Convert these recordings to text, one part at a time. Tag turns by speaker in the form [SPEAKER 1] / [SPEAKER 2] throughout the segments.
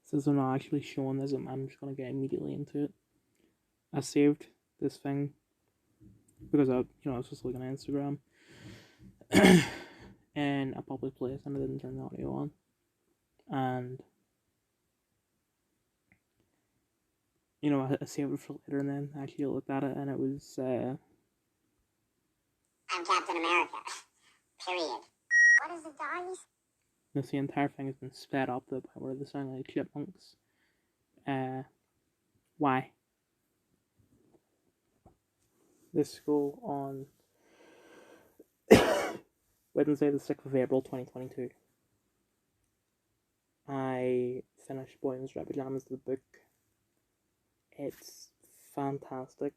[SPEAKER 1] Since I'm not actually showing this, I'm just gonna get immediately into it. I saved this thing because I was just looking at Instagram in a public place and I didn't turn the audio on. And I saved it for later, and then actually looked at it, and it was
[SPEAKER 2] I'm Captain America. Period. What is it, guys?
[SPEAKER 1] the entire thing has been sped up to the point where they sound like chipmunks. Why? This school on Wednesday, the 6th of April, 2022. I finished Boy in the Striped Pajamas, the book. It's fantastic.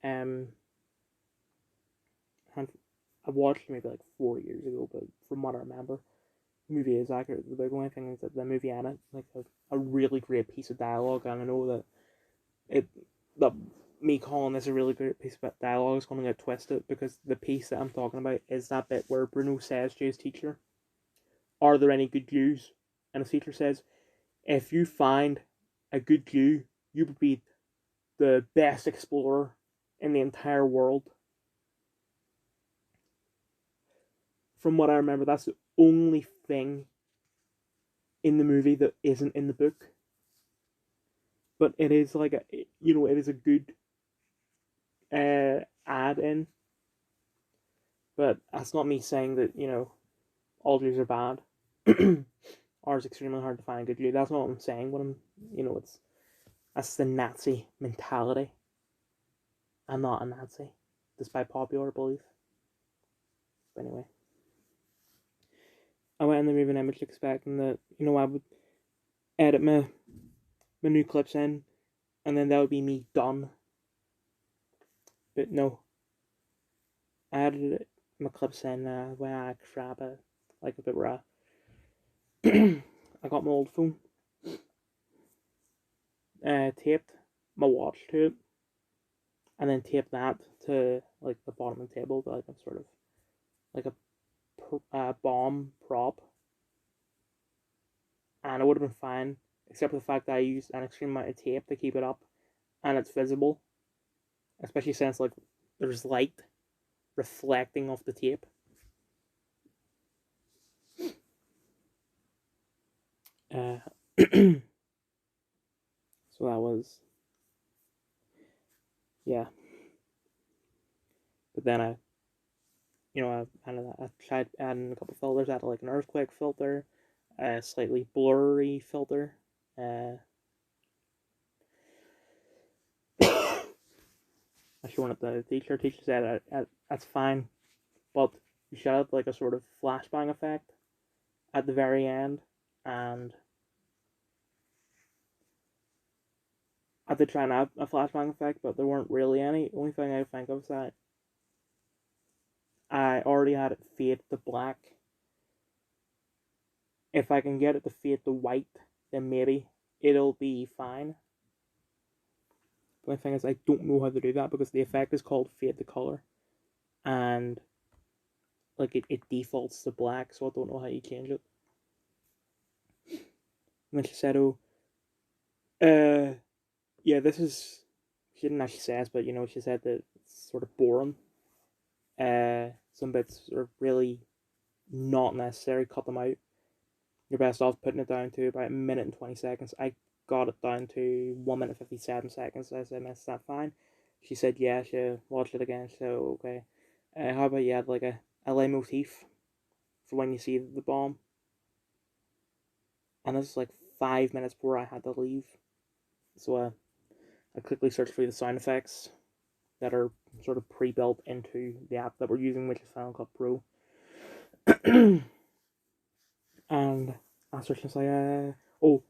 [SPEAKER 1] And I watched it maybe like 4 years ago, but from what I remember, the movie is accurate. The only thing is that the movie had like a really great piece of dialogue, and I know that me calling this a really great piece of dialogue is going to get twisted, because the piece that I'm talking about is that bit where Bruno says to his teacher, "Are there any good Jews?" And his teacher says, "If you find a good Jew, you would be the best explorer in the entire world." From what I remember, that's the only thing in the movie that isn't in the book. But it is like it is a good add-in. But that's not me saying that all Jews are bad. Or it's extremely hard to find a good Jew. That's not what I'm saying. What that's the Nazi mentality. I'm not a Nazi, despite popular belief. But anyway, I went in the movie image expecting that I would edit my new clips in, and then that would be me done. But no, I added my clips in when I grab a bit where I got my old phone, taped my watch to it, and then taped that to like the bottom of the table, to, like a sort of like a bomb prop, and it would have been fine, except for the fact that I used an extreme amount of tape to keep it up, and it's visible, especially since like there's light reflecting off the tape. So that was, yeah. But then I tried adding a couple filters. I added like an earthquake filter, a slightly blurry filter. I showed it to the teacher. Teacher said that's fine, but you should have like a sort of flashbang effect at the very end. And I did try and add a flashbang effect, but there weren't really any. The only thing I think of is that I already had it fade to black. If I can get it to fade to white, then maybe it'll be fine. The only thing is I don't know how to do that, because the effect is called fade to color, and like it defaults to black, so I don't know how you change it. And then she said, "Oh, yeah, this is." She didn't actually say this, but she said that it's sort of boring. Some bits are really not necessary. Cut them out. You're best off putting it down to about a minute and 20 seconds. I got it down to 1 minute 57 seconds. I said, "Is that fine?" She said, "Yeah." She watched it again. So okay. How about you add like a leitmotif for when you see the bomb? And this is like 5 minutes before I had to leave. So I quickly searched for the sound effects that are sort of pre-built into the app that we're using, which is Final Cut Pro. And I searched and say,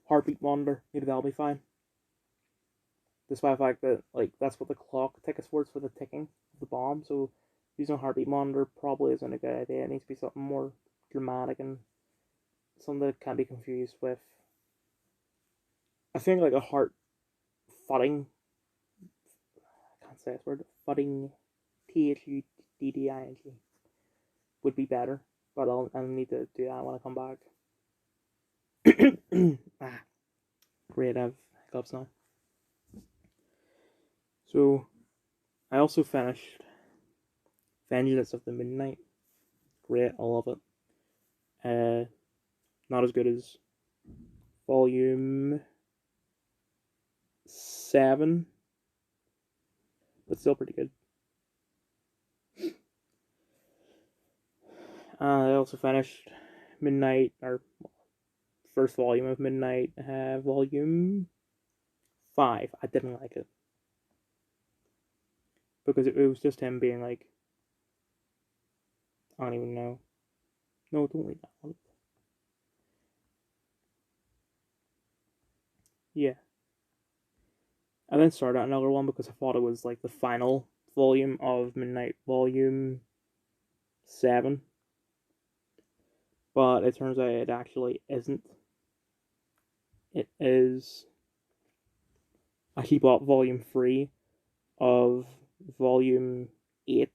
[SPEAKER 1] heartbeat monitor, maybe that'll be fine. Despite the fact that like that's what the clock tickets for, it's for the ticking of the bomb. So using a heartbeat monitor probably isn't a good idea. It needs to be something more dramatic and something that can't be confused with, I think, like a heart thudding. I can't say this word. Thudding, thudding, would be better. But I'll need to do that when I come back. ah, great, I have hiccups now. So, I also finished Vengeance of the Midnight. Great, I love it. Not as good as Volume 7, but still pretty good. I also finished Midnight, or first volume of Midnight, Volume 5. I didn't like it. Because it was just him being like, I don't even know. No, don't read that one. Yeah. I then started another one because I thought it was like the final volume of Midnight Volume 7. But it turns out it actually isn't. It is. I keep bought Volume 3 of Volume 8.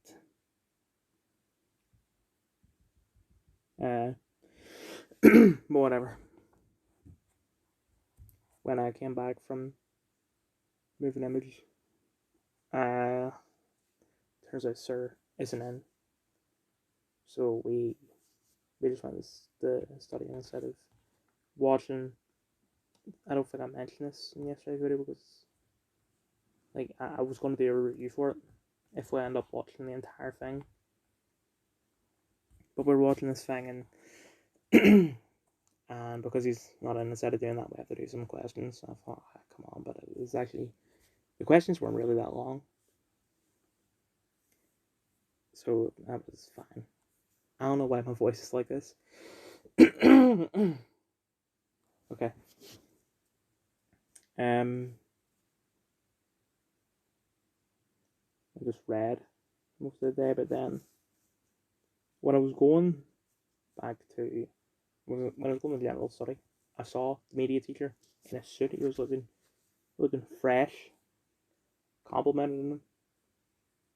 [SPEAKER 1] But whatever. When I came back from moving image, turns out Sir isn't in. So we just went to study instead of watching. I don't think I mentioned this in yesterday's video because like I was going to do a review for it if we end up watching the entire thing. But we're watching this thing and and because he's not in, instead of doing that we have to do some questions. So I thought, come on, but it was actually the questions weren't really that long. So that was fine. I don't know why my voice is like this. Okay. I just read most of the day, but then when I was going back to when I was going to general study, I saw the media teacher in a suit. He was looking fresh, complimented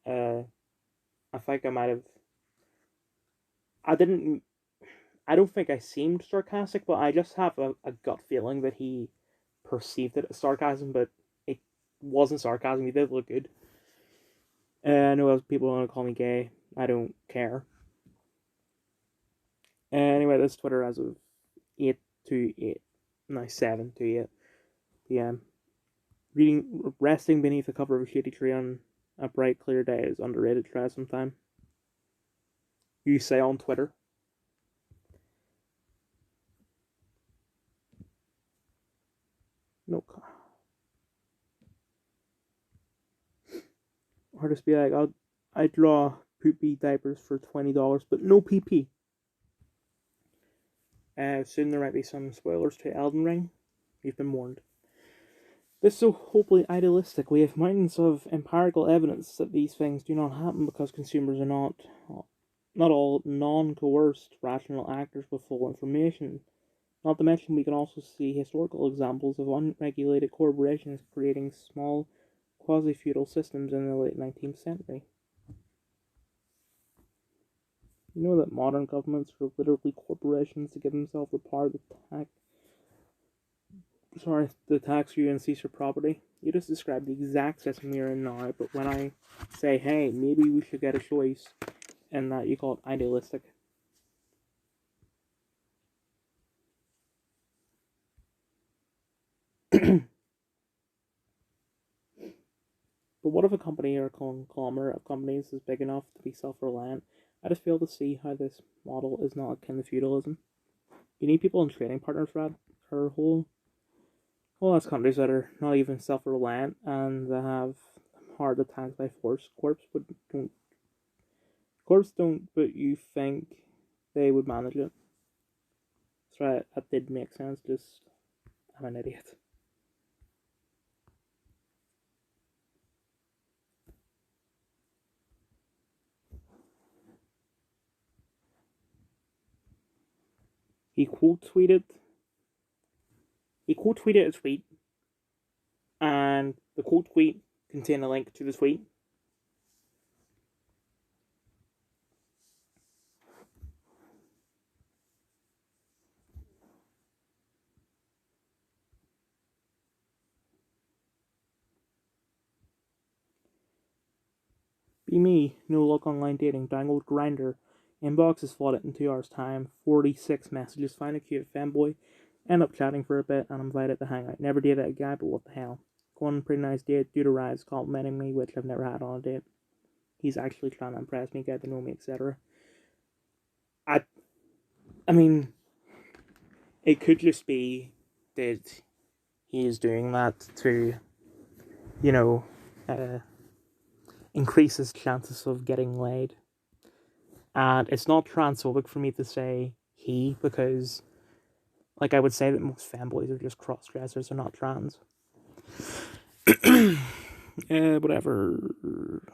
[SPEAKER 1] him. I think I might have. I didn't. I don't think I seemed sarcastic, but I just have a gut feeling that he perceived it as sarcasm, but it wasn't sarcasm. He did look good. I know people want to call me gay. I don't care. Anyway, this Twitter as of 8 to 8. No, 7 to 8 p.m. Resting beneath the cover of a shady tree on a bright, clear day is underrated. Try sometime. You say on Twitter. No. Or just be like, I draw poopy diapers for $20, but no PP. Soon there might be some spoilers to Elden Ring. You've been warned. This so hopefully idealistic. We have mountains of empirical evidence that these things do not happen because consumers are not all non-coerced rational actors with full information. Not to mention, we can also see historical examples of unregulated corporations creating small, quasi-feudal systems in the late 19th century. You know that modern governments are literally corporations to give themselves the power to tax you and seize your property. You just described the exact system you're in now, but when I say, hey, maybe we should get a choice, and that you call it idealistic. But what if a company or a conglomerate of companies is big enough to be self-reliant? I just fail to see how this model is not akin to feudalism. You need people and trading partners for that. Her whole that's countries that are not even self-reliant and that have hard attacks by force. Corps don't, but you think they would manage it. That's right. That did make sense. Just I'm an idiot. He quote tweeted a tweet, and the quote tweet contained a link to the tweet. Be me, no luck online dating, download Grinder. Inbox is flooded in 2 hours' time, 46 messages, find a cute fanboy, end up chatting for a bit, and I'm invited to hang out. Never dated a guy, but what the hell. Go on a pretty nice date, dude arrives, complimenting me, which I've never had on a date. He's actually trying to impress me, get to know me, etc. I, I mean, it could just be that he is doing that to, you know, uh, increase his chances of getting laid. And it's not transphobic for me to say he, because, like, I would say that most fanboys are just cross dressers, they're not trans. Whatever.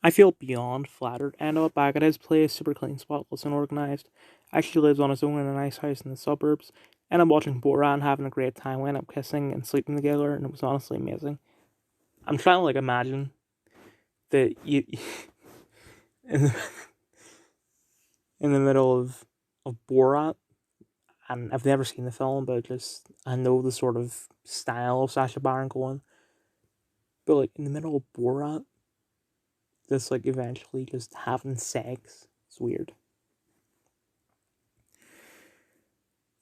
[SPEAKER 1] I feel beyond flattered. End up back at his place, super clean, spotless, and organized. Actually lives on his own in a nice house in the suburbs. And I'm watching Borat and having a great time. We end up kissing and sleeping together, and it was honestly amazing. I'm trying to, like, imagine that you in the, in the middle of Borat, and I've never seen the film, but just I know the sort of style of Sacha Baron Cohen. But, like, in the middle of Borat, just, like, eventually just having sex. It's weird.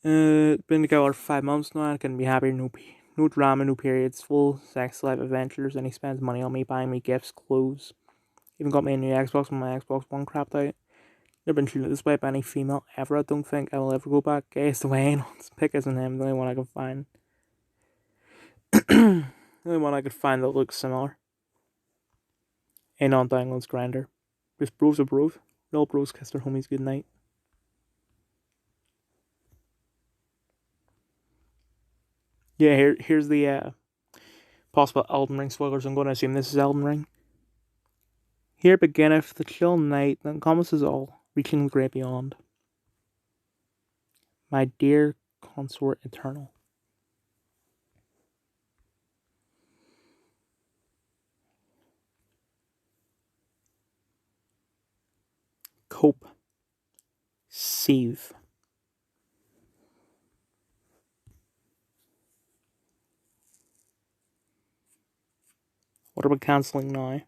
[SPEAKER 1] Been together for 5 months now. I couldn't be happier. No drama, no periods, full sex life adventures, and he spends money on me, buying me gifts, clothes. Even got me a new Xbox when my Xbox One crapped out. Never been treated this way by any female ever. I don't think I will ever go back. Gayest away, and pick isn't him. The only one I could find. The only one I could find that looks similar. Ain't on downloads Grinder. Just bros are bros. Real bros kiss their homies goodnight. Yeah, here's the possible Elden Ring spoilers. I'm going to assume this is Elden Ring. Here beginneth the chill night that encompasses all, reaching the great beyond. My dear consort eternal. Cope. Save. What are we cancelling now?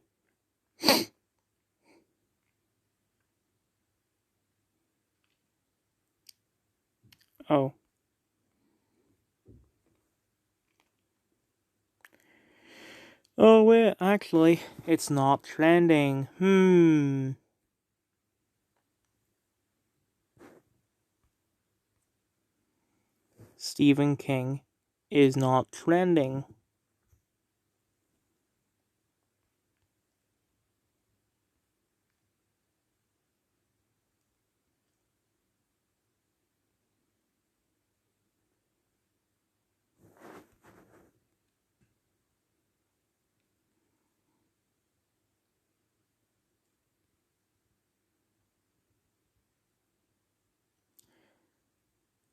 [SPEAKER 1] Oh. Oh wait, actually, it's not trending. Stephen King is not trending.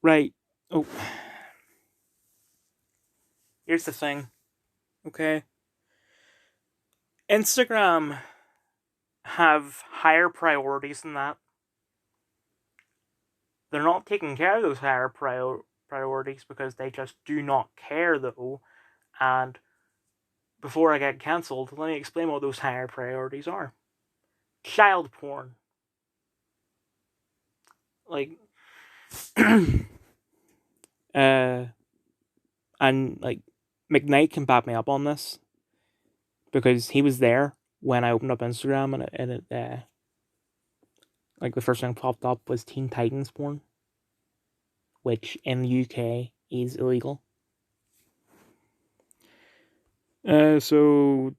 [SPEAKER 1] Right. Oh. Here's the thing. Okay. Instagram have higher priorities than that. They're not taking care of those higher priorities because they just do not care, though. And before I get cancelled, let me explain what those higher priorities are. Child porn. Like, and like, McKnight can back me up on this because he was there when I opened up Instagram, and it like, the first thing popped up was Teen Titans porn, which in the UK is illegal. So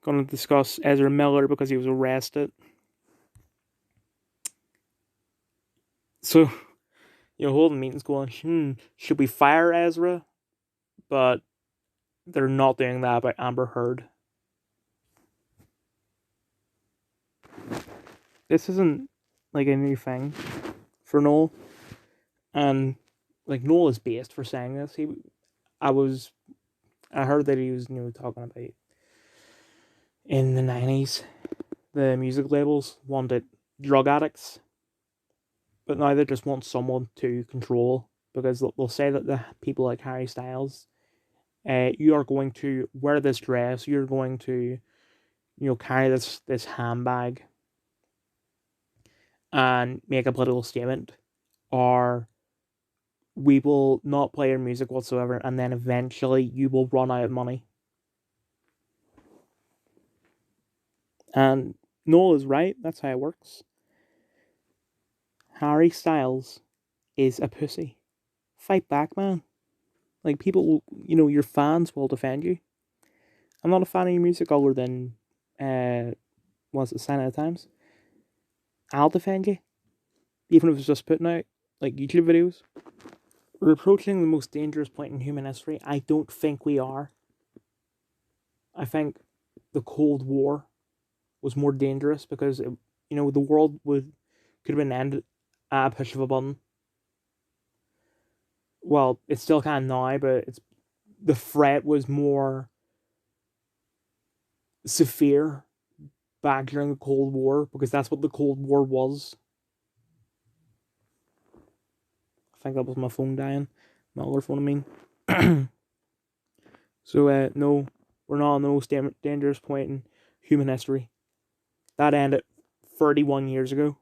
[SPEAKER 1] gonna discuss Ezra Miller because he was arrested. So, holding meetings going, should we fire Ezra? But they're not doing that by Amber Heard. This isn't, like, a new thing for Noel. And, like, Noel is based for saying this. I heard that he was, talking about in the 90s, the music labels wanted drug addicts, but now they just want someone to control, because they'll say that the people like Harry Styles, you are going to wear this dress, you're going to carry this handbag and make a political statement, or we will not play your music whatsoever, and then eventually you will run out of money. And Noel is right. That's how it works. Harry Styles is a pussy. Fight back, man. Like, people will, your fans will defend you. I'm not a fan of your music other than, was it Sign of the Times? I'll defend you. Even if it's just putting out, like, YouTube videos. We're approaching the most dangerous point in human history. I don't think we are. I think the Cold War was more dangerous because, the world could have been ended at a push of a button. Well, it still can now, but the threat was more severe back during the Cold War, because that's what the Cold War was. I think that was my phone dying. My other phone, I mean. So, no, we're not on the most dangerous point in human history. That ended 31 years ago.